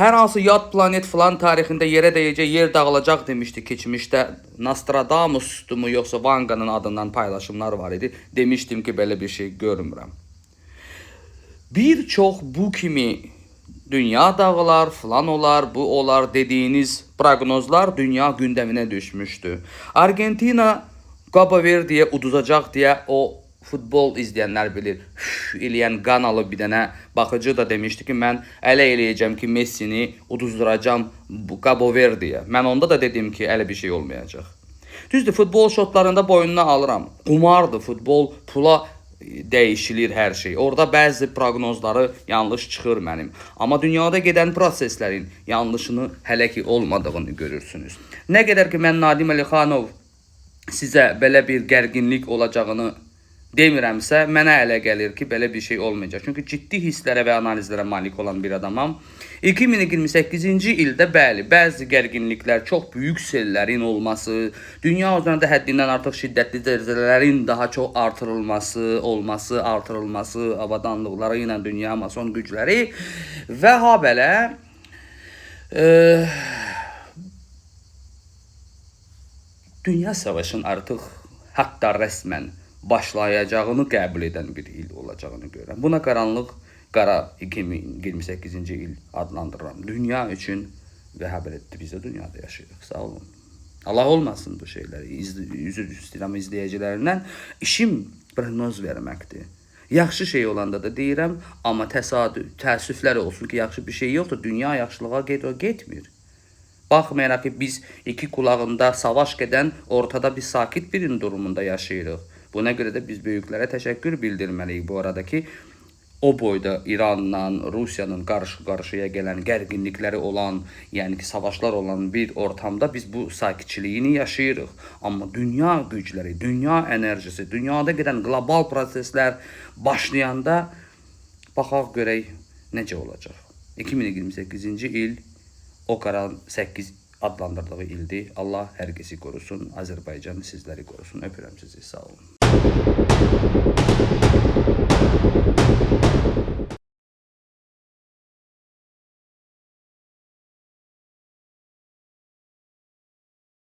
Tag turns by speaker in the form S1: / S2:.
S1: Hər hansı yad planet falan tarixində yerə dəyəcək, yer dağılacaq demişdi keçmişdə. Nostradamus'du mu yoxsa Vanga'nın adından paylaşımlar var idi. Demişdim ki, belə bir şey görmürəm. Bir çox bu kimi dünya dağılar, falan olar, bu olar dediyiniz proqnozlar dünya gündəminə düşmüşdü. Argentina Cabo Verde'yə uduzacaq deyə o futbol izləyənlər bilir. Eləyən qanalı bir dənə baxıcı da demişdi ki, mən ələ eləyəcəm ki, Messini uduzduracam Cabo Verde'yə. Mən onda da dedim ki, elə bir şey olmayacaq. Düzdür, futbol şotlarında boynuna alıram. Qumardır, futbol pula dəyişilir hər şey. Orada bəzi proqnozları yanlış çıxır mənim. Amma dünyada gedən proseslərin yanlışını hələ ki olmadığını görürsünüz. Nə qədər ki mən Nadim Əlixanov sizə belə bir gərginlik olacağını demirəmsə, mənə elə gəlir ki, belə bir şey olmayacaq. Çünki ciddi hisslərə və analizlərə malik olan bir adamam. 2028-ci ildə bəli, bəzi gərginliklər, çox böyük sellərin olması, dünya üzərində həddindən artıq şiddətli zəlzələlərin daha çox artırılması, avadanlıqları ilə dünya mason gücləri və habelə dünya savaşının artıq hətta rəsmən başlayacağını qəbul edən bir il olacağını görürəm. Buna qaranlıq qara 2028-ci il adlandırıram. Dünya üçün və həbər etdi, biz də dünyada yaşayırıq. Sağ olun. Allah olmasın bu şeyləri. Üzr istəyirəm izləyicilərindən. İşim proqnoz verməkdir. Yaxşı şey olanda da deyirəm, amma təəssüflər olsun ki, yaxşı bir şey yoxdur. Dünya yaxşılığa getmir. Baxmayaraq ki, biz iki kulağında savaş gedən, ortada bir sakit birinin durumunda yaşayırıq. Buna görə də biz böyüklərə təşəkkür bildirməliyik bu aradakı o boyda İranla, Rusiyanın qarşı-qarşıya gələn gərginlikləri olan, yəni ki, savaşlar olan bir ortamda biz bu sakitçiliyini yaşayırıq. Amma dünya gücləri, dünya enerjisi, dünyada gedən qlobal proseslər başlayanda baxaq görək necə olacaq. 2028-ci il o qaran 8 adlandırdığı ildir. Allah hər kəsi qorusun, Azərbaycan sizləri qorusun. Öpürəm sizi, sağ olun.